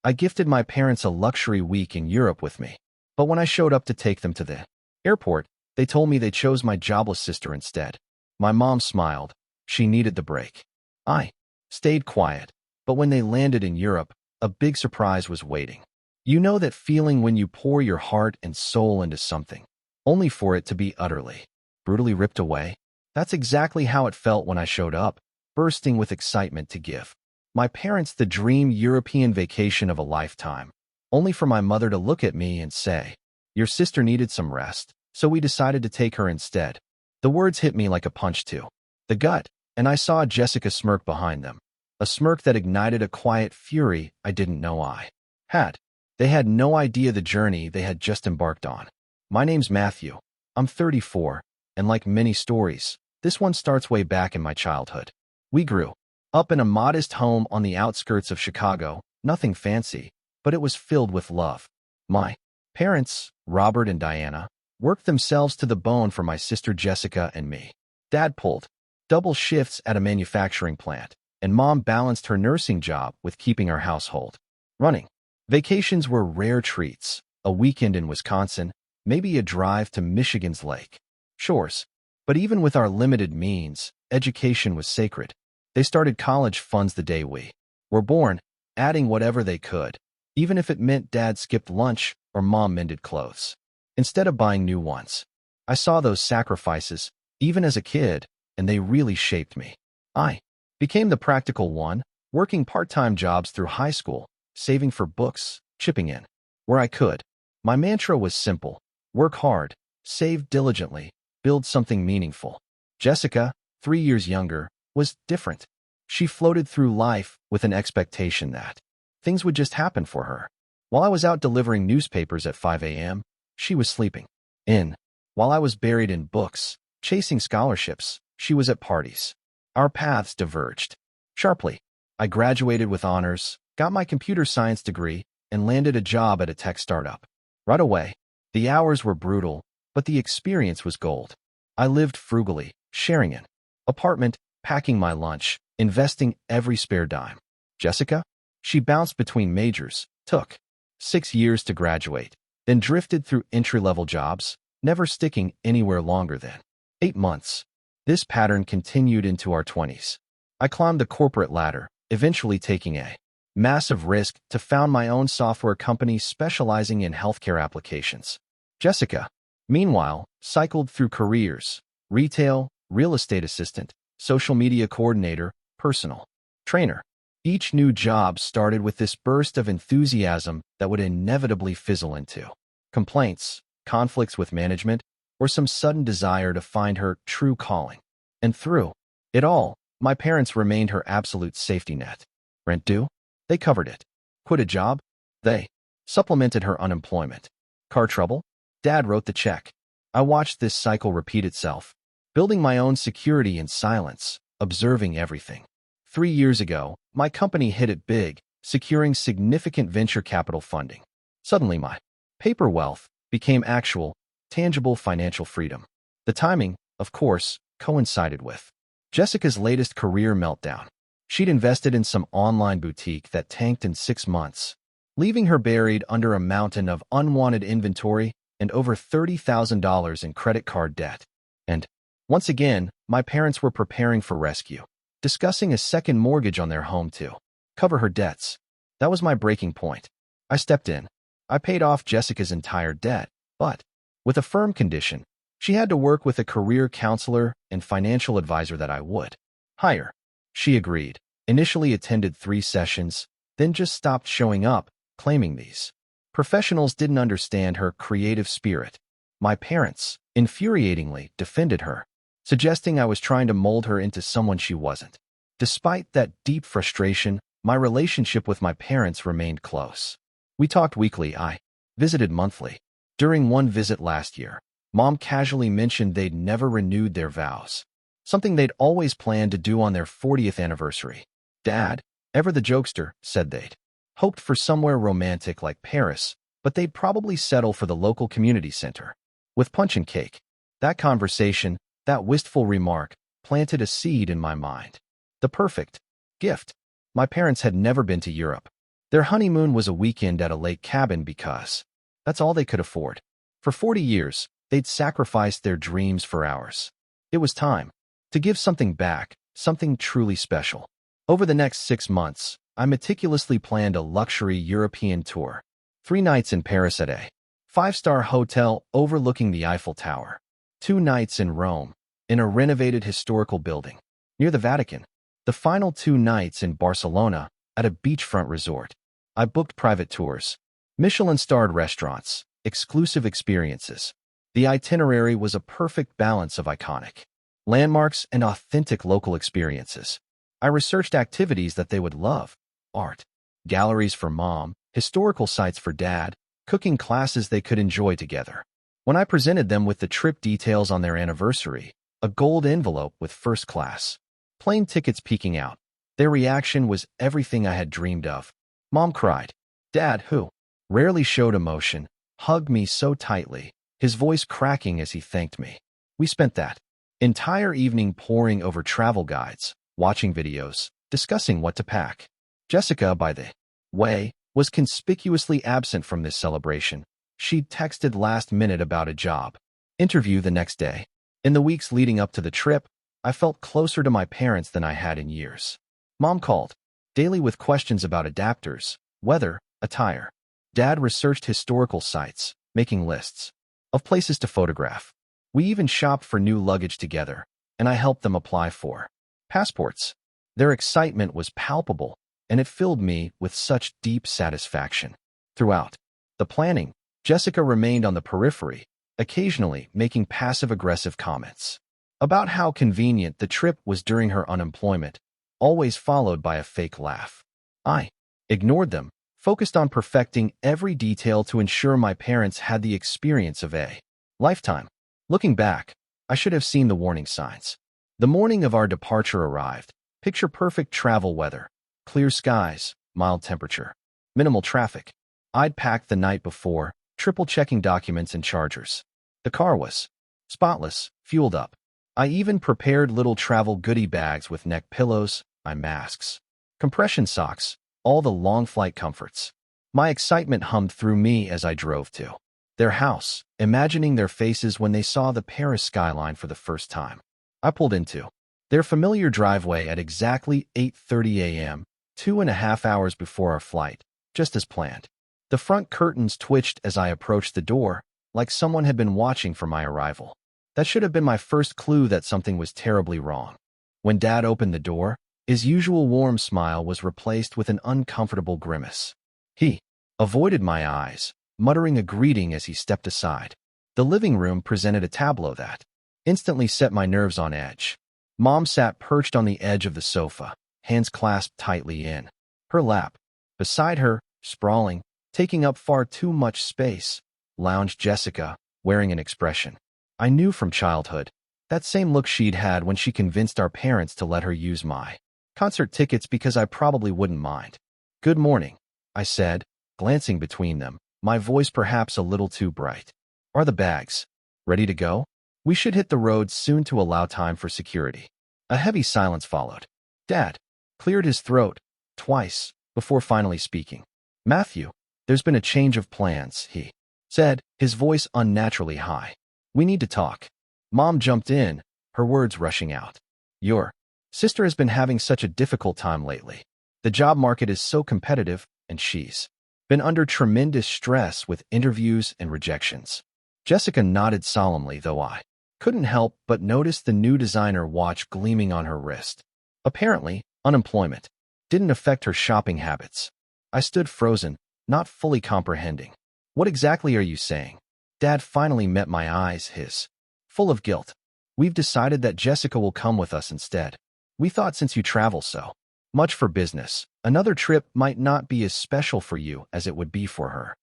I gifted my parents a luxury week in Europe with me. But when I showed up to take them to the airport, they told me they chose my jobless sister instead. My mom smiled. She needed the break. I stayed quiet. But when they landed in Europe, a big surprise was waiting. You know that feeling when you pour your heart and soul into something, only for it to be utterly, brutally ripped away? That's exactly how it felt when I showed up, bursting with excitement to give my parents the dream European vacation of a lifetime, only for my mother to look at me and say, "Your sister needed some rest, so we decided to take her instead." The words hit me like a punch to the gut, and I saw Jessica smirk behind them, a smirk that ignited a quiet fury I didn't know I had. They had no idea the journey they had just embarked on. My name's Matthew. I'm 34, and like many stories, this one starts way back in my childhood. We grew up in a modest home on the outskirts of Chicago, nothing fancy, but it was filled with love. My parents, Robert and Diana, worked themselves to the bone for my sister Jessica and me. Dad pulled double shifts at a manufacturing plant, and Mom balanced her nursing job with keeping our household running. Vacations were rare treats, a weekend in Wisconsin, maybe a drive to Michigan's lake shores. But even with our limited means, education was sacred. They started college funds the day we were born, adding whatever they could, even if it meant Dad skipped lunch or Mom mended clothes instead of buying new ones. I saw those sacrifices, even as a kid, and they really shaped me. I became the practical one, working part-time jobs through high school, saving for books, chipping in where I could. My mantra was simple: work hard, save diligently, build something meaningful. Jessica, 3 years younger, was different. She floated through life with an expectation that things would just happen for her. While I was out delivering newspapers at 5 a.m., she was sleeping in. While I was buried in books, chasing scholarships, she was at parties. Our paths diverged sharply. I graduated with honors, got my computer science degree, and landed a job at a tech startup. Right away, the hours were brutal, but the experience was gold. I lived frugally, sharing an apartment, packing my lunch, investing every spare dime. Jessica? She bounced between majors, took 6 years to graduate, then drifted through entry-level jobs, never sticking anywhere longer than 8 months. This pattern continued into our 20s. I climbed the corporate ladder, eventually taking a massive risk to found my own software company specializing in healthcare applications. Jessica, meanwhile, cycled through careers: retail, real estate assistant, social media coordinator, personal trainer. Each new job started with this burst of enthusiasm that would inevitably fizzle into complaints, conflicts with management, or some sudden desire to find her true calling. And through it all, my parents remained her absolute safety net. Rent due? They covered it. Quit a job? They supplemented her unemployment. Car trouble? Dad wrote the check. I watched this cycle repeat itself, building my own security in silence, observing everything. 3 years ago, my company hit it big, securing significant venture capital funding. Suddenly my paper wealth became actual, tangible financial freedom. The timing, of course, coincided with Jessica's latest career meltdown. She'd invested in some online boutique that tanked in 6 months, leaving her buried under a mountain of unwanted inventory and over $30,000 in credit card debt. And once again, my parents were preparing for rescue, discussing a second mortgage on their home to cover her debts. That was my breaking point. I stepped in. I paid off Jessica's entire debt, but with a firm condition: she had to work with a career counselor and financial advisor that I would hire. She agreed, initially attended 3 sessions, then just stopped showing up, claiming these professionals didn't understand her creative spirit. My parents, infuriatingly, defended her, suggesting I was trying to mold her into someone she wasn't. Despite that deep frustration, my relationship with my parents remained close. We talked weekly. I visited monthly. During one visit last year, Mom casually mentioned they'd never renewed their vows, something they'd always planned to do on their 40th anniversary. Dad, ever the jokester, said they'd hoped for somewhere romantic like Paris, but they'd probably settle for the local community center with punch and cake. That conversation, that wistful remark, planted a seed in my mind. The perfect gift. My parents had never been to Europe. Their honeymoon was a weekend at a lake cabin because that's all they could afford. For 40 years, they'd sacrificed their dreams for ours. It was time to give something back, something truly special. Over the next 6 months, I meticulously planned a luxury European tour. 3 nights in Paris at a 5-star hotel overlooking the Eiffel Tower. 2 nights in Rome, in a renovated historical building near the Vatican. The final 2 nights in Barcelona at a beachfront resort. I booked private tours, Michelin-starred restaurants, exclusive experiences. The itinerary was a perfect balance of iconic landmarks and authentic local experiences. I researched activities that they would love: art galleries for mom, historical sites for dad, cooking classes they could enjoy together. When I presented them with the trip details on their anniversary, a gold envelope with first-class plane tickets peeking out, their reaction was everything I had dreamed of. Mom cried. Dad, who rarely showed emotion, hugged me so tightly, his voice cracking as he thanked me. We spent that entire evening poring over travel guides, watching videos, discussing what to pack. Jessica, by the way, was conspicuously absent from this celebration. She'd texted last minute about a job interview the next day. In the weeks leading up to the trip, I felt closer to my parents than I had in years. Mom called daily with questions about adapters, weather, attire. Dad researched historical sites, making lists of places to photograph. We even shopped for new luggage together, and I helped them apply for passports. Their excitement was palpable, and it filled me with such deep satisfaction. Throughout the planning, Jessica remained on the periphery, occasionally making passive-aggressive comments about how convenient the trip was during her unemployment, always followed by a fake laugh. I ignored them, focused on perfecting every detail to ensure my parents had the experience of a lifetime. Looking back, I should have seen the warning signs. The morning of our departure arrived. Picture-perfect travel weather, clear skies, mild temperature, minimal traffic. I'd packed the night before, triple-checking documents and chargers. The car was spotless, fueled up. I even prepared little travel goodie bags with neck pillows, eye masks, compression socks, all the long flight comforts. My excitement hummed through me as I drove to their house, imagining their faces when they saw the Paris skyline for the first time. I pulled into their familiar driveway at exactly 8:30 a.m., 2.5 hours before our flight, just as planned. The front curtains twitched as I approached the door, like someone had been watching for my arrival. That should have been my first clue that something was terribly wrong. When Dad opened the door, his usual warm smile was replaced with an uncomfortable grimace. He avoided my eyes, muttering a greeting as he stepped aside. The living room presented a tableau that instantly set my nerves on edge. Mom sat perched on the edge of the sofa, hands clasped tightly in her lap. Beside her, sprawling, taking up far too much space, lounged Jessica, wearing an expression I knew from childhood, that same look she'd had when she convinced our parents to let her use my concert tickets because I probably wouldn't mind. Good morning, I said, glancing between them, my voice perhaps a little too bright. Are the bags ready to go? We should hit the road soon to allow time for security. A heavy silence followed. Dad cleared his throat twice before finally speaking. Matthew, there's been a change of plans, he said, his voice unnaturally high. We need to talk. Mom jumped in, her words rushing out. Your sister has been having such a difficult time lately. The job market is so competitive, and she's been under tremendous stress with interviews and rejections. Jessica nodded solemnly, though I couldn't help but notice the new designer watch gleaming on her wrist. Apparently, unemployment didn't affect her shopping habits. I stood frozen, not fully comprehending. What exactly are you saying? Dad finally met my eyes, his full of guilt. We've decided that Jessica will come with us instead. We thought since you travel so much for business, another trip might not be as special for you as it would be for her.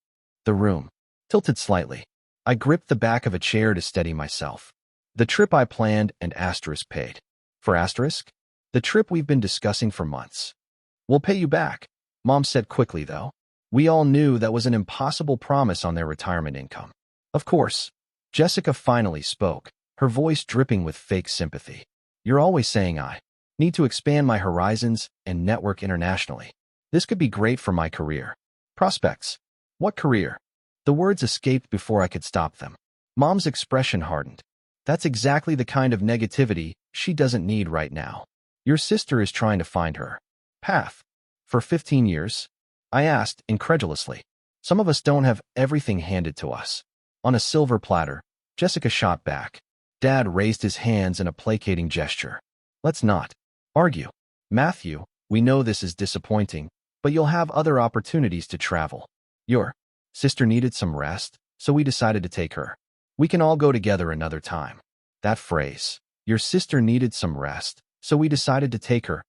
The room tilted slightly. I gripped the back of a chair to steady myself. The trip I planned and Asterisk paid. For Asterisk? The trip we've been discussing for months. We'll pay you back, Mom said quickly, though. We all knew that was an impossible promise on their retirement income. Of course. Jessica finally spoke, her voice dripping with fake sympathy. You're always saying I need to expand my horizons and network internationally. This could be great for my career. Prospects. What career? The words escaped before I could stop them. Mom's expression hardened. That's exactly the kind of negativity she doesn't need right now. Your sister is trying to find her path. For 15 years? I asked incredulously. Some of us don't have everything handed to us. On a silver platter, Jessica shot back. Dad raised his hands in a placating gesture. Let's not argue. Matthew, we know this is disappointing, but you'll have other opportunities to travel. Your sister needed some rest, so we decided to take her. We can all go together another time. That phrase, your sister needed some rest, so we decided to take her,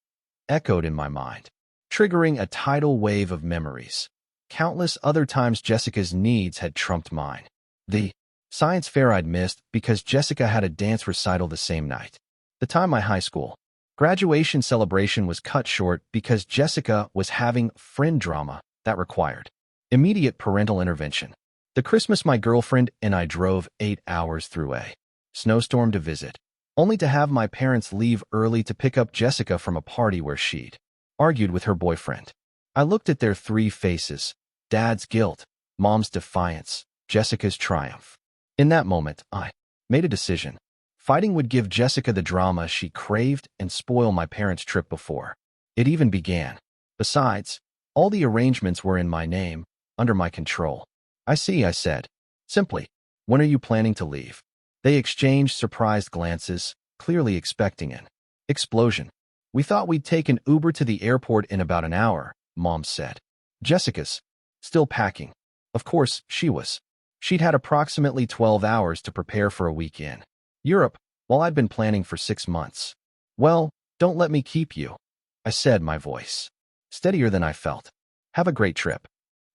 echoed in my mind, triggering a tidal wave of memories. Countless other times Jessica's needs had trumped mine. The science fair I'd missed because Jessica had a dance recital the same night. The time my high school graduation celebration was cut short because Jessica was having friend drama that required immediate parental intervention. The Christmas my girlfriend and I drove 8 hours through a snowstorm to visit, only to have my parents leave early to pick up Jessica from a party where she'd argued with her boyfriend. I looked at their three faces, Dad's guilt, Mom's defiance, Jessica's triumph. In that moment, I made a decision. Fighting would give Jessica the drama she craved and spoil my parents' trip before it even began. Besides, all the arrangements were in my name, under my control. I see, I said. Simply, when are you planning to leave? They exchanged surprised glances, clearly expecting an explosion. We thought we'd take an Uber to the airport in about an hour, Mom said. Jessica's still packing. Of course, she was. She'd had approximately 12 hours to prepare for a week in Europe, while I'd been planning for 6 months. Well, don't let me keep you, I said, my voice steadier than I felt. Have a great trip.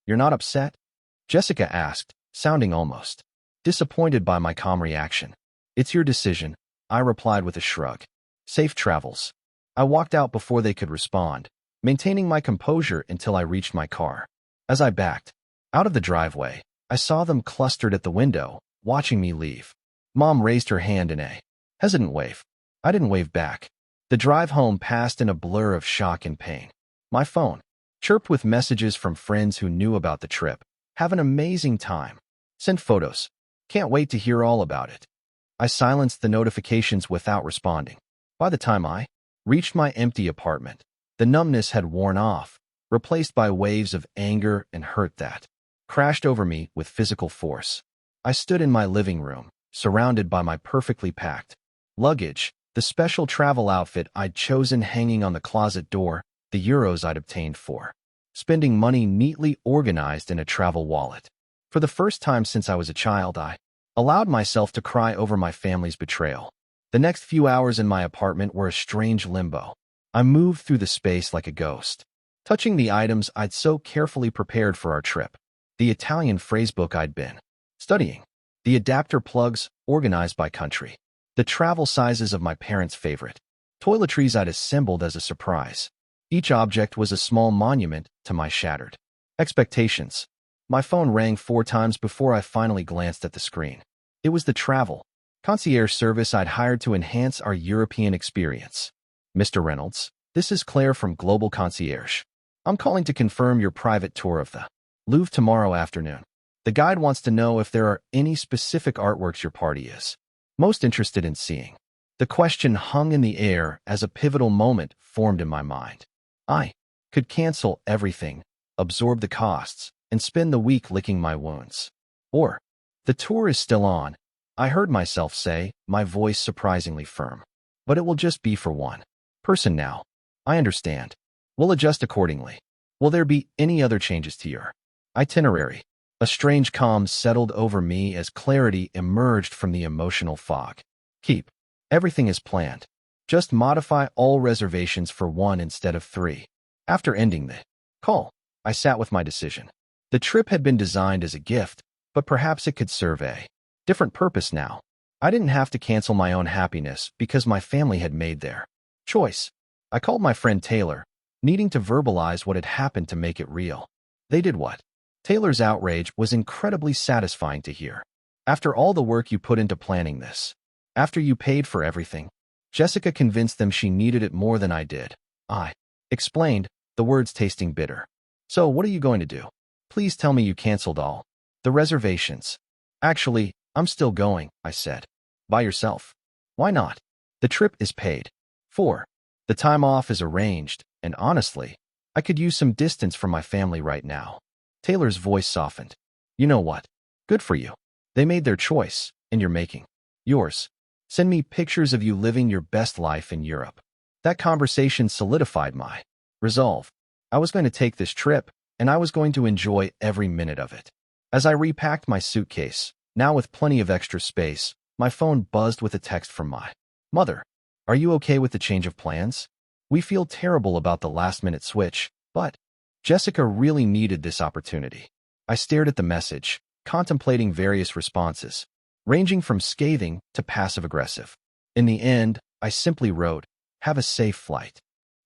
You're not upset? Jessica asked, sounding almost disappointed by my calm reaction. It's your decision, I replied with a shrug. Safe travels. I walked out before they could respond, maintaining my composure until I reached my car. As I backed out of the driveway, I saw them clustered at the window, watching me leave. Mom raised her hand in a hesitant wave. I didn't wave back. The drive home passed in a blur of shock and pain. My phone chirped with messages from friends who knew about the trip. Have an amazing time. Send photos. Can't wait to hear all about it. I silenced the notifications without responding. By the time I reached my empty apartment, the numbness had worn off, replaced by waves of anger and hurt that crashed over me with physical force. I stood in my living room, surrounded by my perfectly packed luggage, the special travel outfit I'd chosen hanging on the closet door, the euros I'd obtained for spending money neatly organized in a travel wallet. For the first time since I was a child, I allowed myself to cry over my family's betrayal. The next few hours in my apartment were a strange limbo. I moved through the space like a ghost, touching the items I'd so carefully prepared for our trip. The Italian phrasebook I'd been studying, the adapter plugs organized by country, the travel sizes of my parents' favorite toiletries I'd assembled as a surprise. Each object was a small monument to my shattered expectations. My phone rang 4 times before I finally glanced at the screen. It was the travel concierge service I'd hired to enhance our European experience. Mr. Reynolds, this is Claire from Global Concierge. I'm calling to confirm your private tour of the Louvre tomorrow afternoon. The guide wants to know if there are any specific artworks your party is most interested in seeing. The question hung in the air as a pivotal moment formed in my mind. I could cancel everything, absorb the costs, and spend the week licking my wounds. Or, the tour is still on, I heard myself say, my voice surprisingly firm. But it will just be for one person now. I understand. We'll adjust accordingly. Will there be any other changes to your itinerary? A strange calm settled over me as clarity emerged from the emotional fog. Keep everything as planned. Just modify all reservations for 1 instead of 3. After ending the call, I sat with my decision. The trip had been designed as a gift, but perhaps it could serve a different purpose now. I didn't have to cancel my own happiness because my family had made their choice. I called my friend Taylor, needing to verbalize what had happened to make it real. They did what? Taylor's outrage was incredibly satisfying to hear. After all the work you put into planning this, after you paid for everything, Jessica convinced them she needed it more than I did. I explained, the words tasting bitter. So what are you going to do? Please tell me you canceled all the reservations. Actually, I'm still going, I said. By yourself? Why not? The trip is paid. 4. The time off is arranged, and honestly, I could use some distance from my family right now. Taylor's voice softened. You know what? Good for you. They made their choice, and you're making yours. Send me pictures of you living your best life in Europe. That conversation solidified my resolve. I was going to take this trip, and I was going to enjoy every minute of it. As I repacked my suitcase, now with plenty of extra space, my phone buzzed with a text from my mother. Are you okay with the change of plans? We feel terrible about the last-minute switch, but Jessica really needed this opportunity. I stared at the message, contemplating various responses, ranging from scathing to passive-aggressive. In the end, I simply wrote, "Have a safe flight."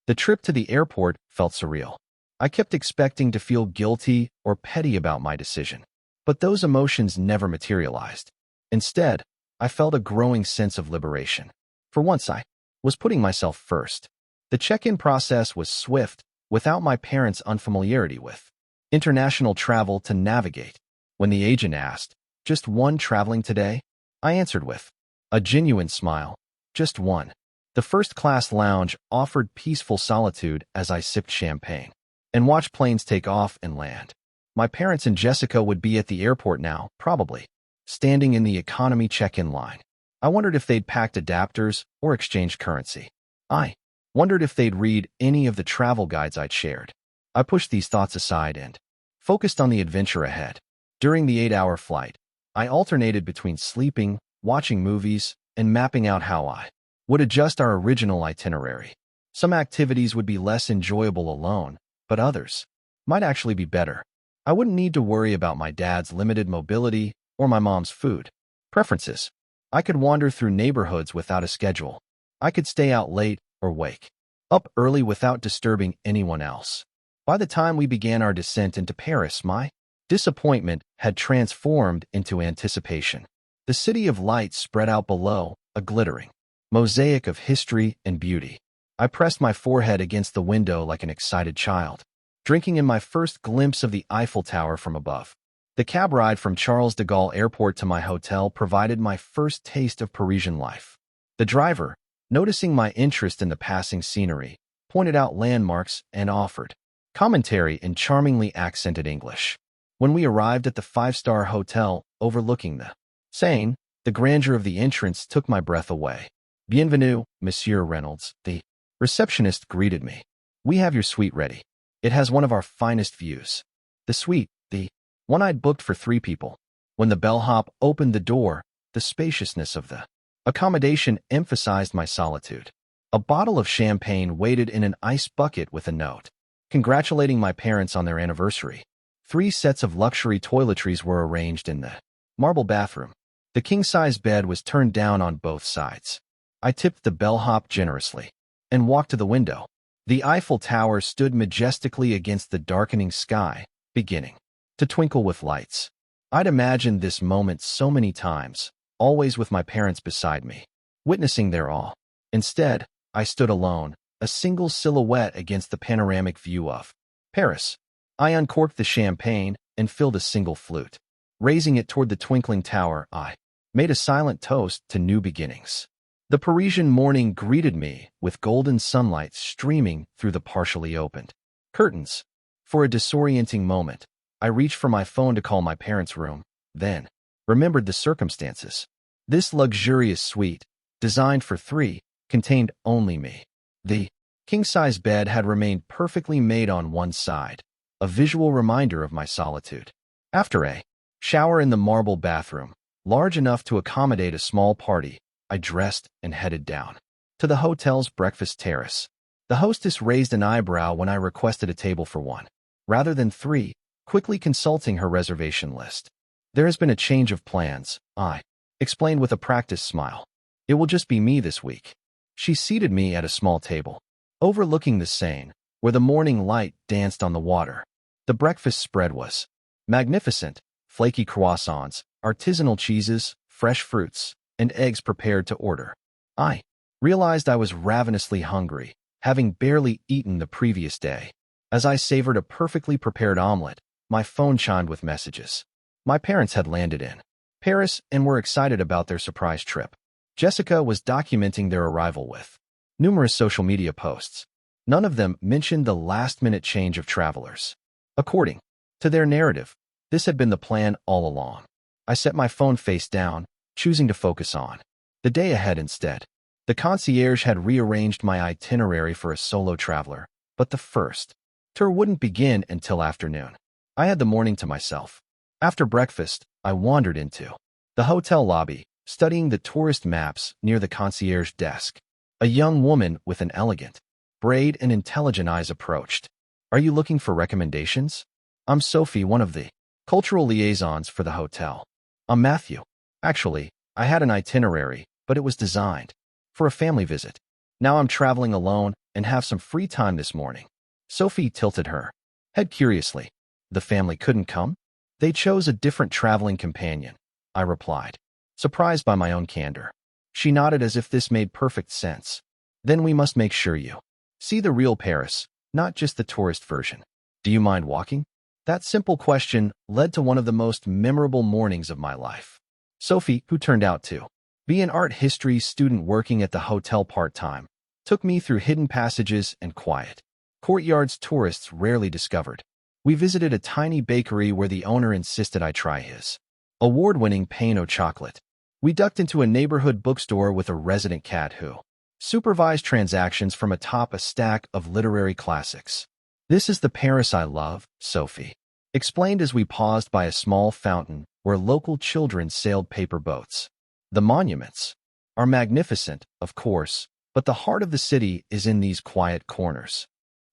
The trip to the airport felt surreal. I kept expecting to feel guilty or petty about my decision, but those emotions never materialized. Instead, I felt a growing sense of liberation. For once, I was putting myself first. The check-in process was swift, without my parents' unfamiliarity with international travel to navigate. When the agent asked, "Just one traveling today?" I answered with a genuine smile, "Just one." The first-class lounge offered peaceful solitude as I sipped champagne and watched planes take off and land. My parents and Jessica would be at the airport now, probably, standing in the economy check-in line. I wondered if they'd packed adapters or exchanged currency. I wondered if they'd read any of the travel guides I'd shared. I pushed these thoughts aside and focused on the adventure ahead. During the 8-hour flight, I alternated between sleeping, watching movies, and mapping out how I would adjust our original itinerary. Some activities would be less enjoyable alone, but others might actually be better. I wouldn't need to worry about my dad's limited mobility or my mom's food preferences. I could wander through neighborhoods without a schedule. I could stay out late or wake up early without disturbing anyone else. By the time we began our descent into Paris, my disappointment had transformed into anticipation. The city of lights spread out below, a glittering mosaic of history and beauty. I pressed my forehead against the window like an excited child, drinking in my first glimpse of the Eiffel Tower from above. The cab ride from Charles de Gaulle Airport to my hotel provided my first taste of Parisian life. The driver, noticing my interest in the passing scenery, pointed out landmarks and offered commentary in charmingly accented English. When we arrived at the 5-star hotel overlooking the Seine, the grandeur of the entrance took my breath away. "Bienvenue, Monsieur Reynolds," the receptionist greeted me. "We have your suite ready. It has one of our finest views." The suite, the one I'd booked for 3 people. When the bellhop opened the door, the spaciousness of the accommodation emphasized my solitude. A bottle of champagne waited in an ice bucket with a note, congratulating my parents on their anniversary. 3 sets of luxury toiletries were arranged in the marble bathroom. The king-size bed was turned down on both sides. I tipped the bellhop generously and walked to the window. The Eiffel Tower stood majestically against the darkening sky, beginning to twinkle with lights. I'd imagined this moment so many times, always with my parents beside me, witnessing their awe. Instead, I stood alone, a single silhouette against the panoramic view of Paris. I uncorked the champagne and filled a single flute. Raising it toward the twinkling tower, I made a silent toast to new beginnings. The Parisian morning greeted me with golden sunlight streaming through the partially opened curtains. For a disorienting moment, I reached for my phone to call my parents' room, then remembered the circumstances. This luxurious suite, designed for 3, contained only me. The king-size bed had remained perfectly made on one side, a visual reminder of my solitude. After a shower in the marble bathroom, large enough to accommodate a small party, I dressed and headed down to the hotel's breakfast terrace. The hostess raised an eyebrow when I requested a table for 1, rather than 3, quickly consulting her reservation list. "There has been a change of plans," I explained with a practiced smile. "It will just be me this week." She seated me at a small table, overlooking the Seine, where the morning light danced on the water. The breakfast spread was magnificent: flaky croissants, artisanal cheeses, fresh fruits, and eggs prepared to order. I realized I was ravenously hungry, having barely eaten the previous day. As I savored a perfectly prepared omelet, my phone chimed with messages. My parents had landed in Paris and were excited about their surprise trip. Jessica was documenting their arrival with numerous social media posts. None of them mentioned the last-minute change of travelers. According to their narrative, this had been the plan all along. I set my phone face down, choosing to focus on the day ahead instead. The concierge had rearranged my itinerary for a solo traveler, but the first tour wouldn't begin until afternoon. I had the morning to myself. After breakfast, I wandered into the hotel lobby, studying the tourist maps near the concierge desk. A young woman with an elegant braid and intelligent eyes approached. "Are you looking for recommendations?" "I'm Sophie, one of the cultural liaisons for the hotel." "I'm Matthew. Actually, I had an itinerary, but it was designed for a family visit. Now I'm traveling alone and have some free time this morning." Sophie tilted her head curiously. "The family couldn't come?" "They chose a different traveling companion," I replied, surprised by my own candor. She nodded as if this made perfect sense. "Then we must make sure you see the real Paris, not just the tourist version. Do you mind walking?" That simple question led to one of the most memorable mornings of my life. Sophie, who turned out to be an art history student working at the hotel part-time, took me through hidden passages and quiet courtyards tourists rarely discovered. We visited a tiny bakery where the owner insisted I try his award-winning pain au chocolate. We ducked into a neighborhood bookstore with a resident cat who supervised transactions from atop a stack of literary classics. "This is the Paris I love," Sophie explained as we paused by a small fountain where local children sailed paper boats. "The monuments are magnificent, of course, but the heart of the city is in these quiet corners."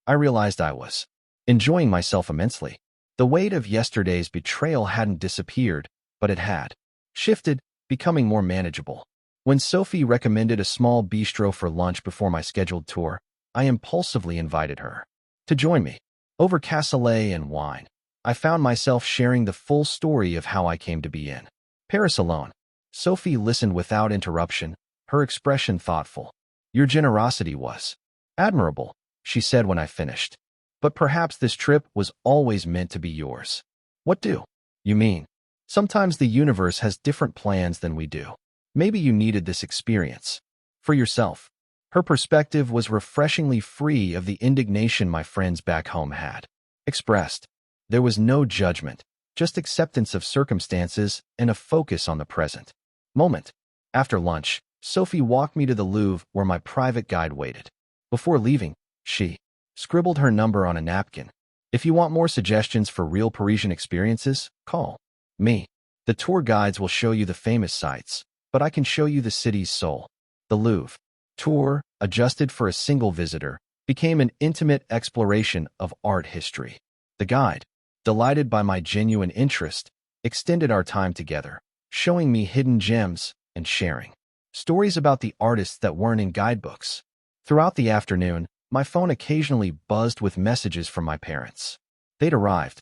I realized I was enjoying myself immensely. The weight of yesterday's betrayal hadn't disappeared, but it had shifted, becoming more manageable. When Sophie recommended a small bistro for lunch before my scheduled tour, I impulsively invited her to join me. Over cassoulet and wine, I found myself sharing the full story of how I came to be in Paris alone. Sophie listened without interruption, her expression thoughtful. "Your generosity was admirable," she said when I finished. "But perhaps this trip was always meant to be yours." "What do you mean?" "Sometimes the universe has different plans than we do. Maybe you needed this experience for yourself." Her perspective was refreshingly free of the indignation my friends back home had expressed. There was no judgment, just acceptance of circumstances and a focus on the present moment. After lunch, Sophie walked me to the Louvre where my private guide waited. Before leaving, she scribbled her number on a napkin. "If you want more suggestions for real Parisian experiences, call me. The tour guides will show you the famous sites, but I can show you the city's soul." The Louvre tour, adjusted for a single visitor, became an intimate exploration of art history. The guide, delighted by my genuine interest, extended our time together, showing me hidden gems and sharing stories about the artists that weren't in guidebooks. Throughout the afternoon, my phone occasionally buzzed with messages from my parents. They'd arrived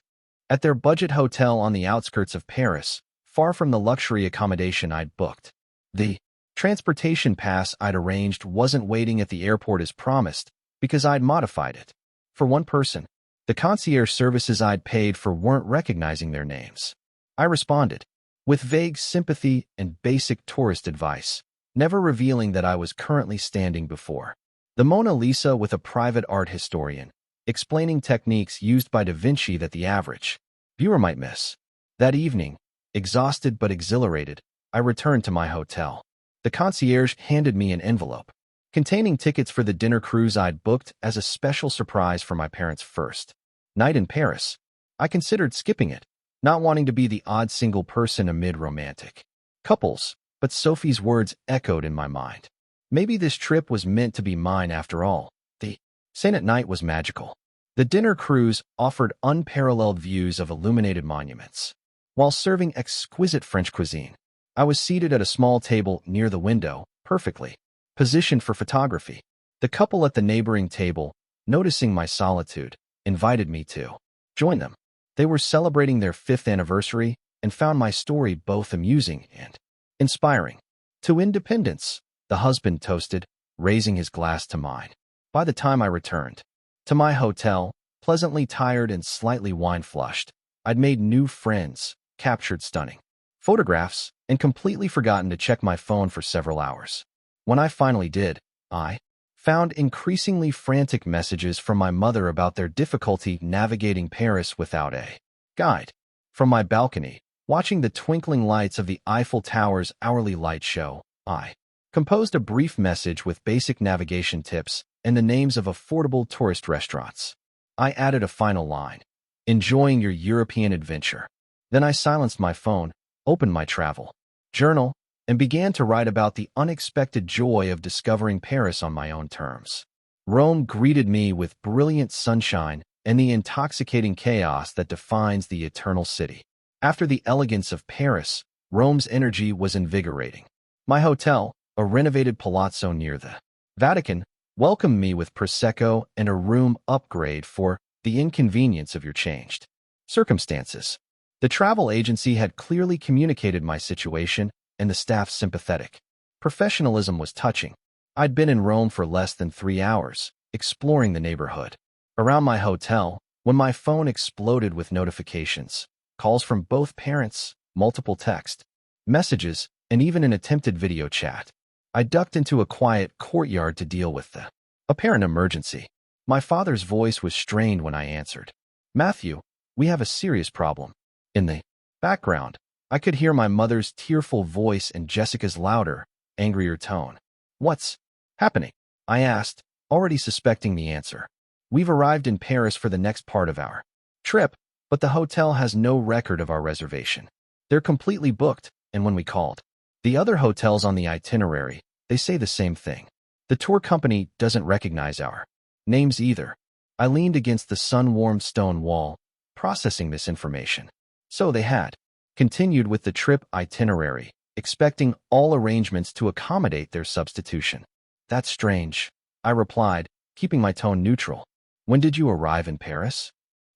at their budget hotel on the outskirts of Paris, far from the luxury accommodation I'd booked. The transportation pass I'd arranged wasn't waiting at the airport as promised because I'd modified it. For one person, the concierge services I'd paid for weren't recognizing their names. I responded with vague sympathy and basic tourist advice, never revealing that I was currently standing before the Mona Lisa with a private art historian, explaining techniques used by Da Vinci that the average viewer might miss. That evening, exhausted but exhilarated, I returned to my hotel. The concierge handed me an envelope containing tickets for the dinner cruise I'd booked as a special surprise for my parents' first night in Paris. I considered skipping it, not wanting to be the odd single person amid romantic couples, but Sophie's words echoed in my mind. Maybe this trip was meant to be mine after all. The scene at night was magical. The dinner cruise offered unparalleled views of illuminated monuments, while serving exquisite French cuisine. I was seated at a small table near the window, perfectly positioned for photography. The couple at the neighboring table, noticing my solitude, invited me to join them. They were celebrating their 5th anniversary and found my story both amusing and inspiring. "To independence," the husband toasted, raising his glass to mine. By the time I returned to my hotel, pleasantly tired and slightly wine-flushed. I'd made new friends, captured stunning photographs, and completely forgotten to check my phone for several hours. When I finally did, I found increasingly frantic messages from my mother about their difficulty navigating Paris without a guide. From my balcony, watching the twinkling lights of the Eiffel Tower's hourly light show, I composed a brief message with basic navigation tips and the names of affordable tourist restaurants. I added a final line, enjoying your European adventure. Then I silenced my phone, opened my travel journal, and began to write about the unexpected joy of discovering Paris on my own terms. Rome greeted me with brilliant sunshine and the intoxicating chaos that defines the eternal city. After the elegance of Paris, Rome's energy was invigorating. My hotel, a renovated palazzo near the Vatican, welcomed me with Prosecco and a room upgrade for the inconvenience of your changed circumstances. The travel agency had clearly communicated my situation, and the staff sympathetic. Professionalism was touching. I'd been in Rome for less than 3 hours, exploring the neighborhood. Around my hotel, when my phone exploded with notifications, calls from both parents, multiple text messages, and even an attempted video chat, I ducked into a quiet courtyard to deal with the apparent emergency. My father's voice was strained when I answered. "Matthew, we have a serious problem." In the background, I could hear my mother's tearful voice and Jessica's louder, angrier tone. "What's happening?" I asked, already suspecting the answer. "We've arrived in Paris for the next part of our trip, but the hotel has no record of our reservation. They're completely booked, and when we called the other hotels on the itinerary, they say the same thing. The tour company doesn't recognize our names either." I leaned against the sun-warmed stone wall, processing this information. So they had continued with the trip itinerary, expecting all arrangements to accommodate their substitution. "That's strange," I replied, keeping my tone neutral. "When did you arrive in Paris?"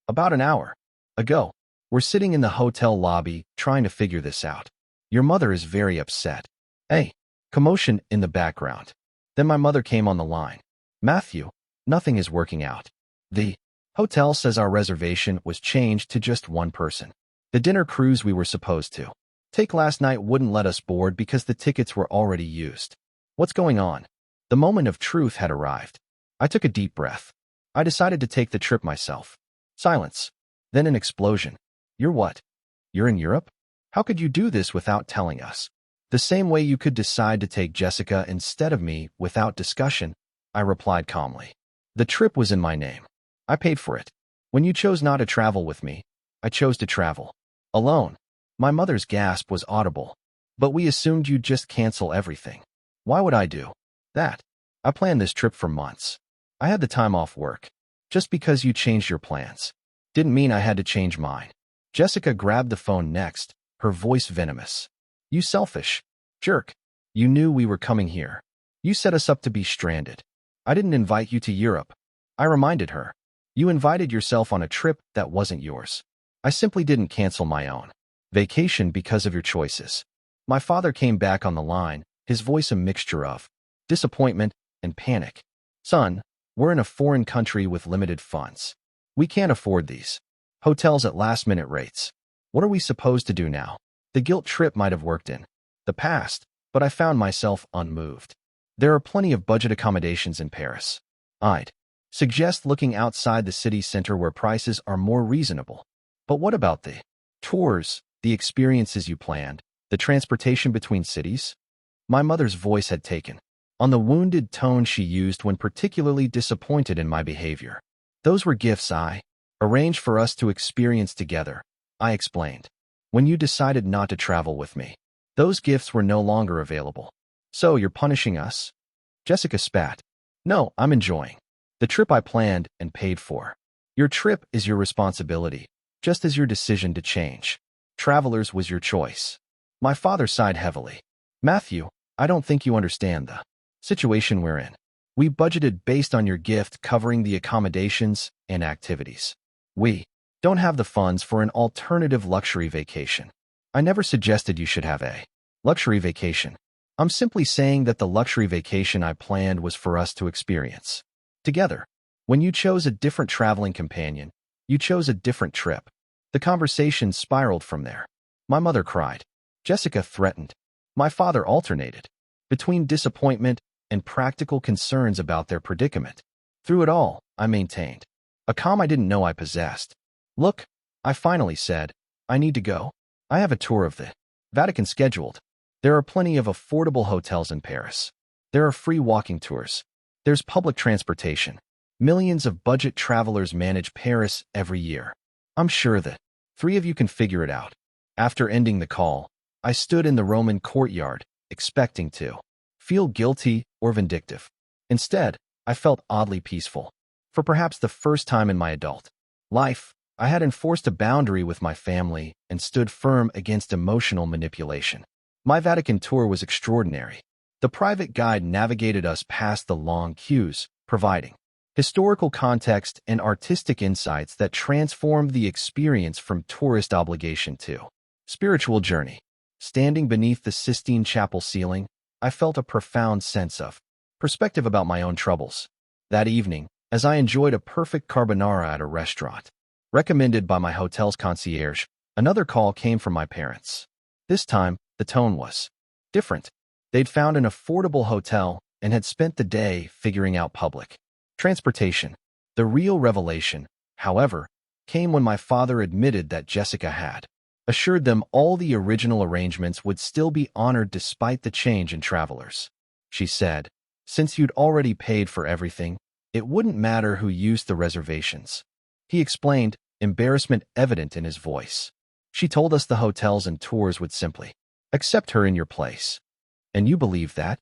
"About an hour ago. We're sitting in the hotel lobby trying to figure this out. Your mother is very upset." Commotion in the background. Then my mother came on the line. "Matthew, nothing is working out. The hotel says our reservation was changed to just one person. The dinner cruise we were supposed to take last night wouldn't let us board because the tickets were already used. What's going on?" The moment of truth had arrived. I took a deep breath. I decided to take the trip myself. Silence. Then an explosion. "You're what? You're in Europe? How could you do this without telling us?" "The same way you could decide to take Jessica instead of me without discussion," I replied calmly. "The trip was in my name. I paid for it. When you chose not to travel with me, I chose to travel alone." My mother's gasp was audible. "But we assumed you'd just cancel everything." "Why would I do that? I planned this trip for months. I had the time off work. Just because you changed your plans didn't mean I had to change mine." Jessica grabbed the phone next, her voice venomous. "You selfish jerk. You knew we were coming here. You set us up to be stranded. I didn't invite you to Europe." I reminded her. "You invited yourself on a trip that wasn't yours. I simply didn't cancel my own vacation because of your choices." My father came back on the line, his voice a mixture of disappointment and panic. "Son, we're in a foreign country with limited funds. We can't afford these hotels at last-minute rates. What are we supposed to do now?" The guilt trip might have worked in the past, but I found myself unmoved. "There are plenty of budget accommodations in Paris. I'd suggest looking outside the city center where prices are more reasonable. But what about the tours, the experiences you planned, the transportation between cities?" My mother's voice had taken on the wounded tone she used when particularly disappointed in my behavior. "Those were gifts I arranged for us to experience together," I explained. "When you decided not to travel with me, those gifts were no longer available. So you're punishing us?" Jessica spat. "No, I'm enjoying the trip I planned and paid for. Your trip is your responsibility, just as your decision to change travelers was your choice." My father sighed heavily. "Matthew, I don't think you understand the situation we're in. We budgeted based on your gift covering the accommodations and activities. We don't have the funds for an alternative luxury vacation. I never suggested you should have a luxury vacation. I'm simply saying that the luxury vacation I planned was for us to experience together." When you chose a different traveling companion, you chose a different trip. The conversation spiraled from there. My mother cried. Jessica threatened. My father alternated between disappointment and practical concerns about their predicament. Through it all, I maintained a calm I didn't know I possessed. Look, I finally said, I need to go. I have a tour of the Vatican scheduled. There are plenty of affordable hotels in Paris. There are free walking tours. There's public transportation. Millions of budget travelers manage Paris every year. I'm sure that 3 of you can figure it out. After ending the call, I stood in the Roman courtyard, expecting to feel guilty or vindictive. Instead, I felt oddly peaceful. For perhaps the first time in my adult life, I had enforced a boundary with my family and stood firm against emotional manipulation. My Vatican tour was extraordinary. The private guide navigated us past the long queues, providing historical context and artistic insights that transformed the experience from tourist obligation to spiritual journey. Standing beneath the Sistine Chapel ceiling, I felt a profound sense of perspective about my own troubles. That evening, as I enjoyed a perfect carbonara at a restaurant recommended by my hotel's concierge, another call came from my parents. This time, the tone was different. They'd found an affordable hotel and had spent the day figuring out public transportation. The real revelation, however, came when my father admitted that Jessica had assured them all the original arrangements would still be honored despite the change in travelers. She said, since you'd already paid for everything, it wouldn't matter who used the reservations. He explained, embarrassment evident in his voice. She told us the hotels and tours would simply accept her in your place. And you believe that?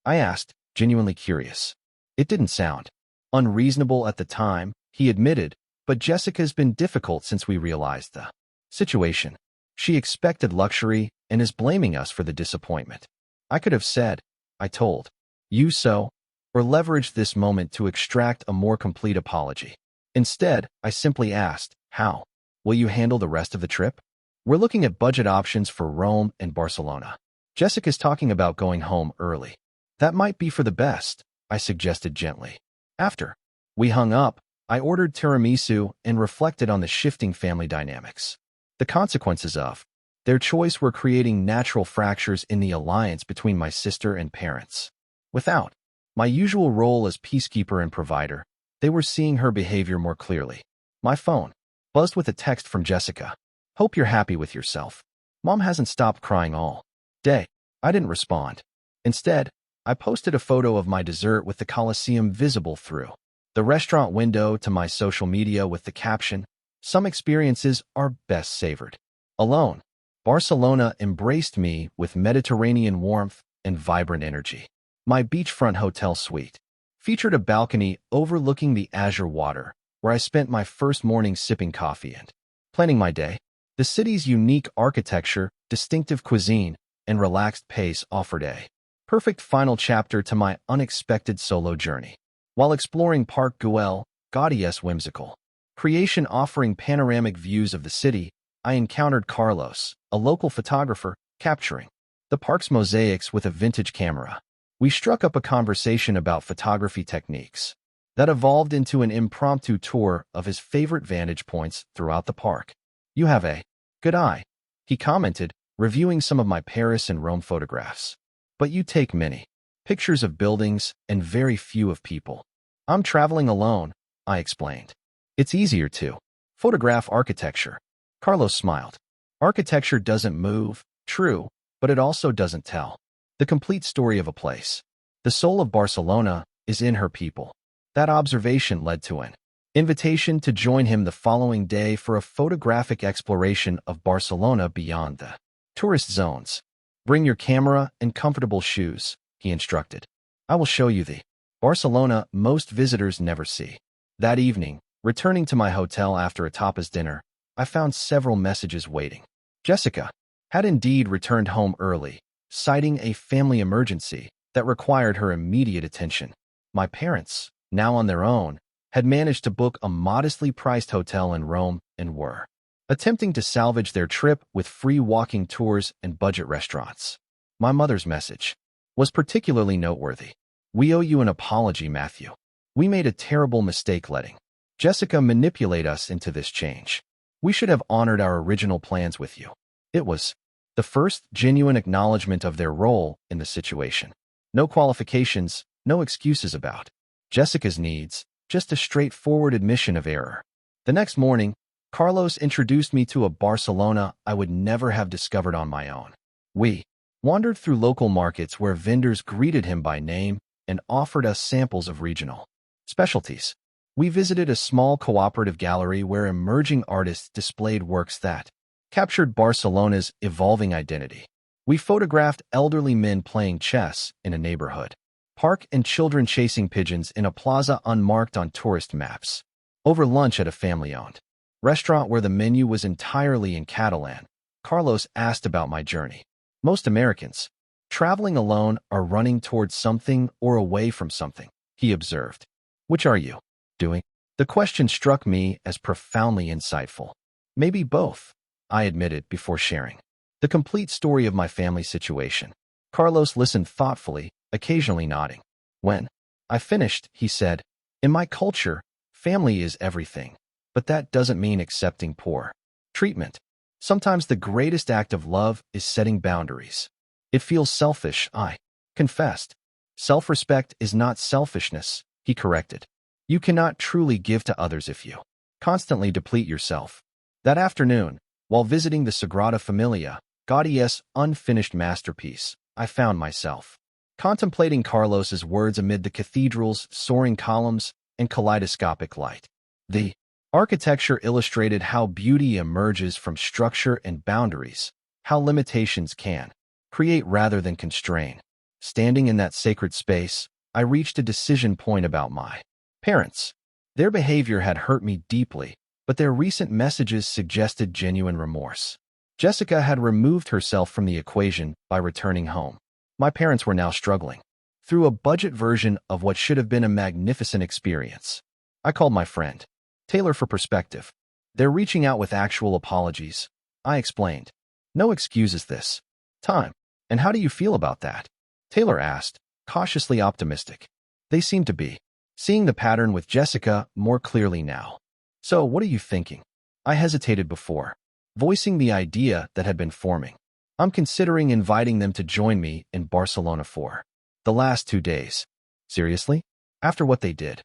I asked, genuinely curious. It didn't sound unreasonable at the time, he admitted, but Jessica's been difficult since we realized the situation. She expected luxury and is blaming us for the disappointment. I could have said, I told you so, or leveraged this moment to extract a more complete apology. Instead, I simply asked, how will you handle the rest of the trip? We're looking at budget options for Rome and Barcelona. Jessica's talking about going home early. That might be for the best, I suggested gently. After we hung up, I ordered tiramisu and reflected on the shifting family dynamics. The consequences of their choice were creating natural fractures in the alliance between my sister and parents. Without my usual role as peacekeeper and provider, they were seeing her behavior more clearly. My phone buzzed with a text from Jessica. Hope you're happy with yourself. Mom hasn't stopped crying all day. I didn't respond. Instead, I posted a photo of my dessert with the Colosseum visible through the restaurant window to my social media with the caption, some experiences are best savored alone. Barcelona embraced me with Mediterranean warmth and vibrant energy. My beachfront hotel suite featured a balcony overlooking the azure water, where I spent my first morning sipping coffee and planning my day. The city's unique architecture, distinctive cuisine, and relaxed pace offered a perfect final chapter to my unexpected solo journey. While exploring Park Güell, Gaudi's whimsical creation offering panoramic views of the city, I encountered Carlos, a local photographer, capturing the park's mosaics with a vintage camera. We struck up a conversation about photography techniques that evolved into an impromptu tour of his favorite vantage points throughout the park. You have a good eye, he commented, reviewing some of my Paris and Rome photographs. But you take many pictures of buildings and very few of people. I'm traveling alone, I explained. It's easier to photograph architecture. Carlos smiled. Architecture doesn't move, true, but it also doesn't tell the complete story of a place. The soul of Barcelona is in her people. That observation led to an invitation to join him the following day for a photographic exploration of Barcelona beyond the tourist zones. Bring your camera and comfortable shoes, he instructed. I will show you the Barcelona most visitors never see. That evening, returning to my hotel after a tapas dinner, I found several messages waiting. Jessica had indeed returned home early, citing a family emergency that required her immediate attention. My parents, now on their own, had managed to book a modestly priced hotel in Rome and were attempting to salvage their trip with free walking tours and budget restaurants. My mother's message was particularly noteworthy. We owe you an apology, Matthew. We made a terrible mistake letting Jessica manipulate us into this change. We should have honored our original plans with you. It was the first genuine acknowledgement of their role in the situation. No qualifications, no excuses about Jessica's needs, just a straightforward admission of error. The next morning, Carlos introduced me to a Barcelona I would never have discovered on my own. We wandered through local markets where vendors greeted him by name and offered us samples of regional specialties. We visited a small cooperative gallery where emerging artists displayed works that captured Barcelona's evolving identity. We photographed elderly men playing chess in a neighborhood park and children chasing pigeons in a plaza unmarked on tourist maps. Over lunch at a family-owned restaurant where the menu was entirely in Catalan, Carlos asked about my journey. Most Americans, traveling alone, are running towards something or away from something, he observed. Which are you doing? The question struck me as profoundly insightful. Maybe both, I admitted before sharing the complete story of my family situation. Carlos listened thoughtfully, occasionally nodding. When I finished, he said, "In my culture, family is everything, but that doesn't mean accepting poor treatment. Sometimes the greatest act of love is setting boundaries. It feels selfish," I confessed. "Self-respect is not selfishness," he corrected. "You cannot truly give to others if you constantly deplete yourself." That afternoon, while visiting the Sagrada Familia, Gaudi's unfinished masterpiece, I found myself contemplating Carlos's words amid the cathedral's soaring columns and kaleidoscopic light. The architecture illustrated how beauty emerges from structure and boundaries, how limitations can create rather than constrain. Standing in that sacred space, I reached a decision point about my parents. Their behavior had hurt me deeply, but their recent messages suggested genuine remorse. Jessica had removed herself from the equation by returning home. My parents were now struggling through a budget version of what should have been a magnificent experience. I called my friend Taylor for perspective. "They're reaching out with actual apologies," I explained. "No excuses this time." "And how do you feel about that?" Taylor asked, cautiously optimistic. "They seem to be seeing the pattern with Jessica more clearly now." "So what are you thinking?" I hesitated before voicing the idea that had been forming. "I'm considering inviting them to join me in Barcelona for the last 2 days." "Seriously? After what they did?"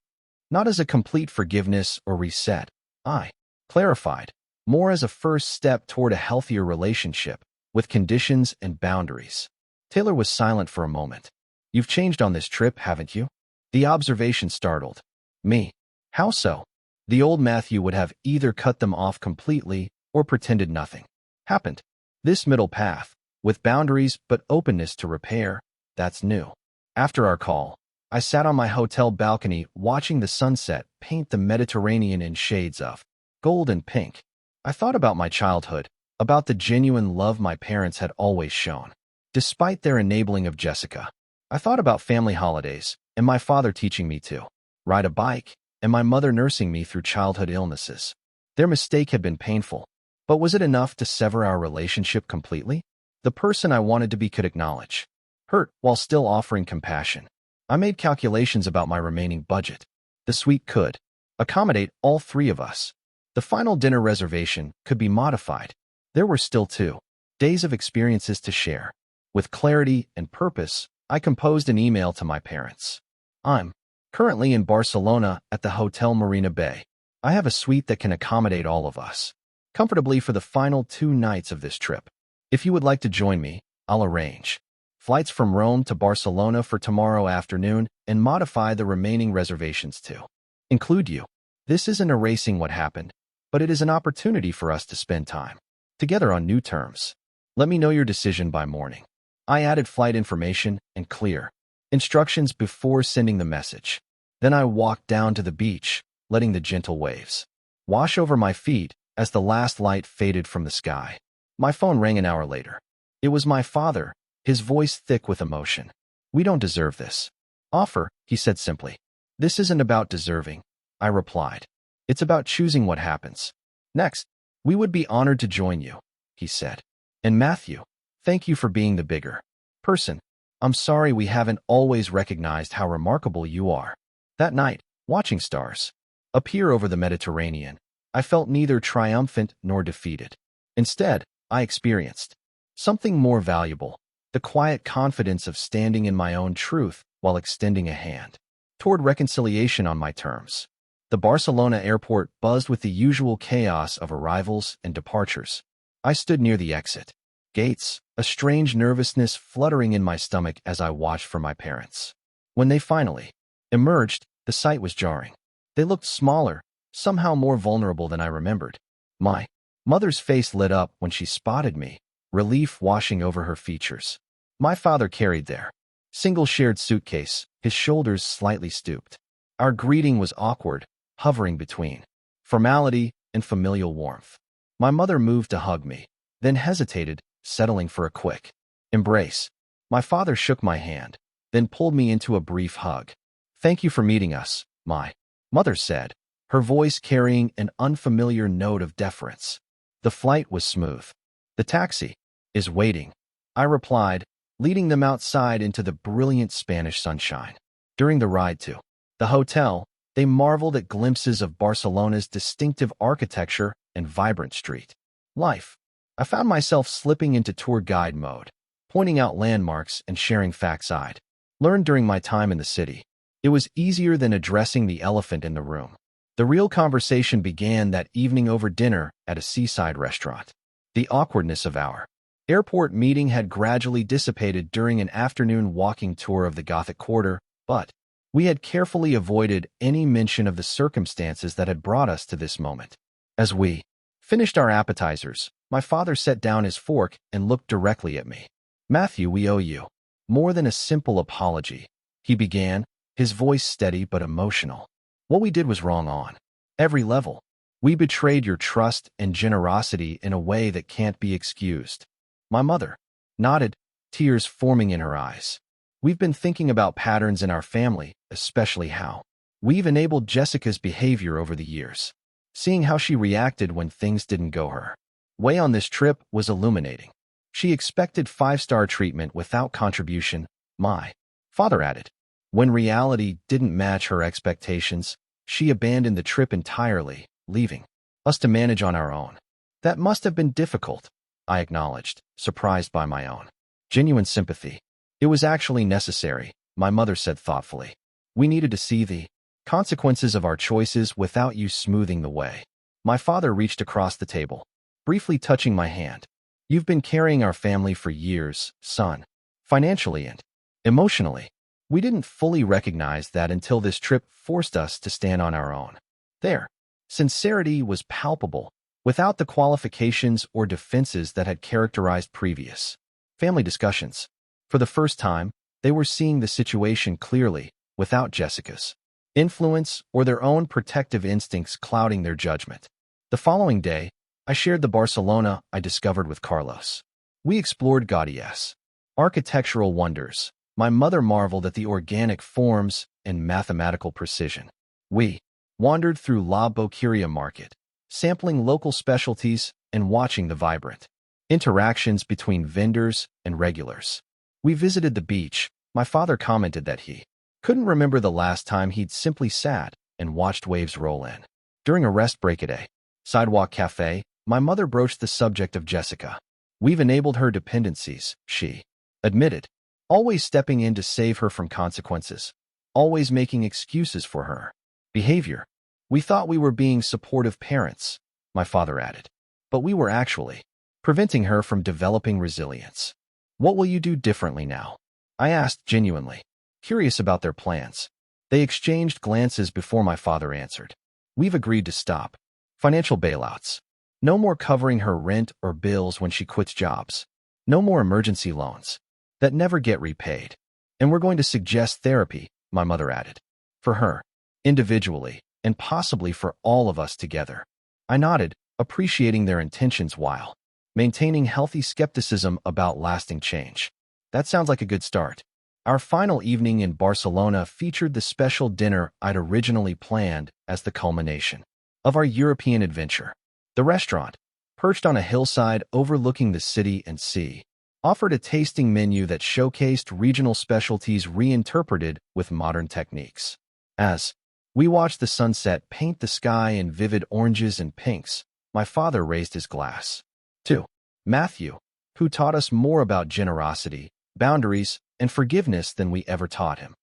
"Not as a complete forgiveness or reset," I clarified, "more as a first step toward a healthier relationship with conditions and boundaries." Taylor was silent for a moment. "You've changed on this trip, haven't you?" The observation startled me. "How so?" The old Matthew would have either cut them off completely or pretended nothing happened. This middle path, with boundaries but openness to repair, that's new. After our call, I sat on my hotel balcony watching the sunset paint the Mediterranean in shades of gold and pink. I thought about my childhood, about the genuine love my parents had always shown, despite their enabling of Jessica. I thought about family holidays, and my father teaching me to ride a bike, and my mother nursing me through childhood illnesses. Their mistake had been painful, but was it enough to sever our relationship completely? The person I wanted to be could acknowledge hurt while still offering compassion. I made calculations about my remaining budget. The suite could accommodate all 3 of us. The final dinner reservation could be modified. There were still 2 days of experiences to share. With clarity and purpose, I composed an email to my parents. "I'm currently in Barcelona at the Hotel Marina Bay. I have a suite that can accommodate all of us comfortably for the final 2 nights of this trip. If you would like to join me, I'll arrange flights from Rome to Barcelona for tomorrow afternoon and modify the remaining reservations to include you. This isn't erasing what happened, but it is an opportunity for us to spend time together on new terms. Let me know your decision by morning." I added flight information and clear instructions before sending the message. Then I walked down to the beach, letting the gentle waves wash over my feet as the last light faded from the sky. My phone rang an hour later. It was my father, his voice thick with emotion. "We don't deserve this offer," he said simply. "This isn't about deserving," I replied. "It's about choosing what happens next." "We would be honored to join you," he said. "And Matthew, thank you for being the bigger person. I'm sorry we haven't always recognized how remarkable you are." That night, watching stars appear over the Mediterranean. I felt neither triumphant nor defeated. Instead, I experienced something more valuable, the quiet confidence of standing in my own truth while extending a hand toward reconciliation on my terms. The Barcelona airport buzzed with the usual chaos of arrivals and departures. I stood near the exit gates, a strange nervousness fluttering in my stomach as I watched for my parents. When they finally emerged, the sight was jarring. They looked smaller, somehow more vulnerable than I remembered. My mother's face lit up when she spotted me, relief washing over her features. My father carried their single shared suitcase, his shoulders slightly stooped. Our greeting was awkward, hovering between formality and familial warmth. My mother moved to hug me, then hesitated, settling for a quick embrace. My father shook my hand, then pulled me into a brief hug. "Thank you for meeting us," my mother said, her voice carrying an unfamiliar note of deference. The flight was smooth. "The taxi is waiting," I replied, leading them outside into the brilliant Spanish sunshine. During the ride to the hotel, they marveled at glimpses of Barcelona's distinctive architecture and vibrant street life. I found myself slipping into tour guide mode, pointing out landmarks and sharing facts I'd learned during my time in the city. It was easier than addressing the elephant in the room. The real conversation began that evening over dinner at a seaside restaurant. The awkwardness of our airport meeting had gradually dissipated during an afternoon walking tour of the Gothic Quarter, but we had carefully avoided any mention of the circumstances that had brought us to this moment. As we finished our appetizers, my father set down his fork and looked directly at me. "Matthew, we owe you more than a simple apology," he began, his voice steady but emotional. "What we did was wrong on every level. We betrayed your trust and generosity in a way that can't be excused." My mother nodded, tears forming in her eyes. "We've been thinking about patterns in our family, especially how we've enabled Jessica's behavior over the years. Seeing how she reacted when things didn't go her way on this trip was illuminating. She expected five-star treatment without contribution," my father added. "When reality didn't match her expectations, she abandoned the trip entirely, leaving us to manage on our own. That must have been difficult," I acknowledged, surprised by my own genuine sympathy. "It was actually necessary," my mother said thoughtfully. "We needed to see the consequences of our choices without you smoothing the way." My father reached across the table, briefly touching my hand. "You've been carrying our family for years, son. Financially and emotionally. We didn't fully recognize that until this trip forced us to stand on our own." Their sincerity was palpable, without the qualifications or defenses that had characterized previous family discussions. For the first time, they were seeing the situation clearly, without Jessica's influence or their own protective instincts clouding their judgment. The following day, I shared the Barcelona I discovered with Carlos. We explored Gaudi's architectural wonders. My mother marveled at the organic forms and mathematical precision. We wandered through La Boqueria market, sampling local specialties and watching the vibrant interactions between vendors and regulars. We visited the beach. My father commented that he couldn't remember the last time he'd simply sat and watched waves roll in. During a rest break at a sidewalk cafe, my mother broached the subject of Jessica. "We've enabled her dependencies," she admitted, "always stepping in to save her from consequences, always making excuses for her behavior. We thought we were being supportive parents," my father added, "but we were actually preventing her from developing resilience." "What will you do differently now?" I asked genuinely, curious about their plans. They exchanged glances before my father answered. "We've agreed to stop financial bailouts. No more covering her rent or bills when she quits jobs. No more emergency loans that never get repaid. And we're going to suggest therapy," my mother added, "for her, individually, and possibly for all of us together." I nodded, appreciating their intentions while maintaining healthy skepticism about lasting change. "That sounds like a good start." Our final evening in Barcelona featured the special dinner I'd originally planned as the culmination of our European adventure. The restaurant, perched on a hillside overlooking the city and sea, offered a tasting menu that showcased regional specialties reinterpreted with modern techniques. As We watched the sunset paint the sky in vivid oranges and pinks. My father raised his glass. 2. Matthew, who taught us more about generosity, boundaries, and forgiveness than we ever taught him.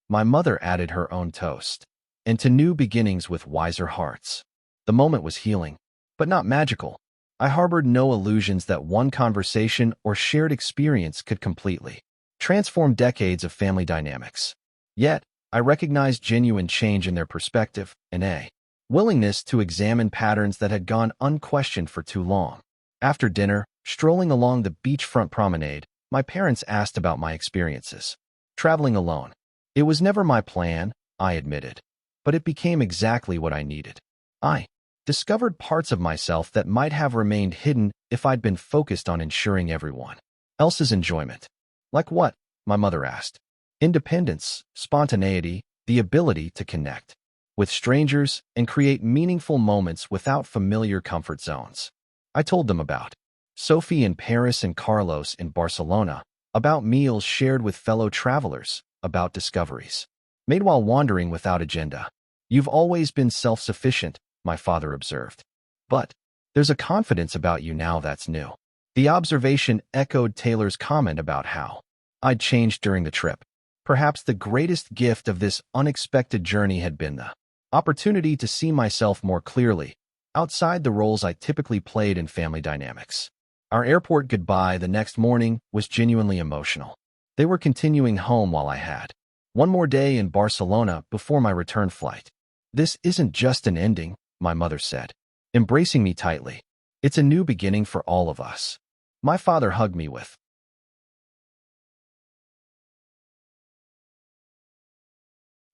My mother added her own toast. And to new beginnings with wiser hearts. The moment was healing, but not magical. I harbored no illusions that one conversation or shared experience could completely transform decades of family dynamics. Yet, I recognized genuine change in their perspective and a willingness to examine patterns that had gone unquestioned for too long. After dinner, strolling along the beachfront promenade, my parents asked about my experiences. Traveling alone. It was never my plan, I admitted. But it became exactly what I needed. I discovered parts of myself that might have remained hidden if I'd been focused on ensuring everyone else's enjoyment. Like what? My mother asked. Independence, spontaneity, the ability to connect with strangers and create meaningful moments without familiar comfort zones. I told them about Sophie in Paris and Carlos in Barcelona, about meals shared with fellow travelers, about discoveries made while wandering without agenda. You've always been self-sufficient, my father observed. But there's a confidence about you now that's new. The observation echoed Taylor's comment about how I'd changed during the trip. Perhaps the greatest gift of this unexpected journey had been the opportunity to see myself more clearly, outside the roles I typically played in family dynamics. Our airport goodbye the next morning was genuinely emotional. They were continuing home while I had one more day in Barcelona before my return flight. This isn't just an ending, my mother said, embracing me tightly. It's a new beginning for all of us. My father hugged me with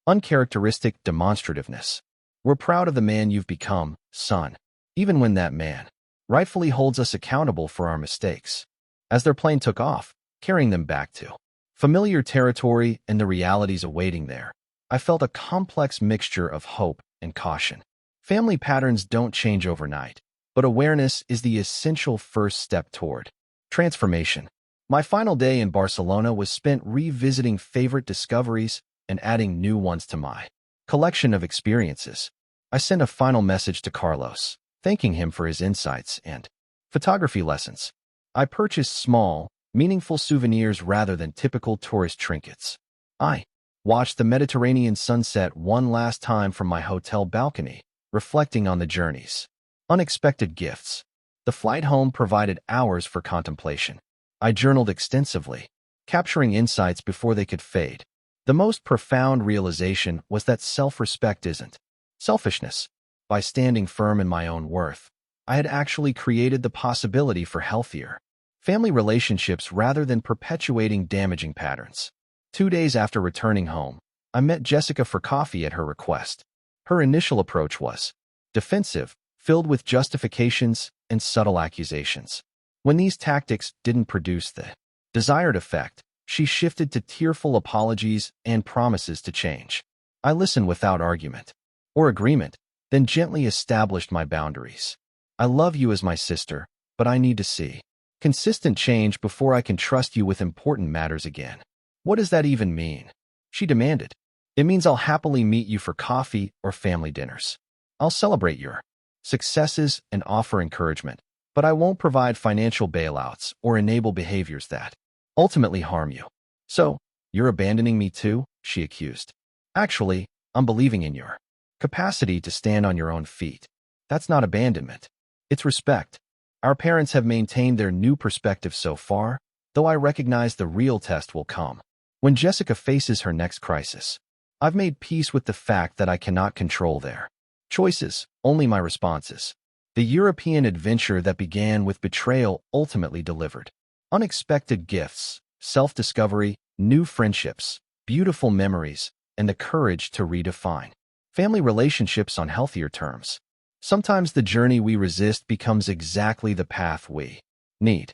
uncharacteristic demonstrativeness. We're proud of the man you've become, son, even when that man rightfully holds us accountable for our mistakes. As their plane took off, carrying them back to familiar territory and the realities awaiting there, I felt a complex mixture of hope and caution. Family patterns don't change overnight, but awareness is the essential first step toward transformation. My final day in Barcelona was spent revisiting favorite discoveries and adding new ones to my collection of experiences. I sent a final message to Carlos, thanking him for his insights and photography lessons. I purchased small, meaningful souvenirs rather than typical tourist trinkets. I watched the Mediterranean sunset one last time from my hotel balcony, reflecting on the journey's unexpected gifts. The flight home provided hours for contemplation. I journaled extensively, capturing insights before they could fade. The most profound realization was that self-respect isn't selfishness. By standing firm in my own worth, I had actually created the possibility for healthier family relationships rather than perpetuating damaging patterns. 2 days after returning home, I met Jessica for coffee at her request. Her initial approach was defensive, filled with justifications and subtle accusations. When these tactics didn't produce the desired effect, she shifted to tearful apologies and promises to change. I listened without argument or agreement, then gently established my boundaries. I love you as my sister, but I need to see consistent change before I can trust you with important matters again. What does that even mean? She demanded. It means I'll happily meet you for coffee or family dinners. I'll celebrate your successes and offer encouragement, but I won't provide financial bailouts or enable behaviors that ultimately harm you. So, you're abandoning me too? She accused. Actually, I'm believing in your capacity to stand on your own feet. That's not abandonment. It's respect. Our parents have maintained their new perspective so far, though I recognize the real test will come when Jessica faces her next crisis. I've made peace with the fact that I cannot control their choices, only my responses. The European adventure that began with betrayal ultimately delivered unexpected gifts, self-discovery, new friendships, beautiful memories, and the courage to redefine family relationships on healthier terms. Sometimes the journey we resist becomes exactly the path we need.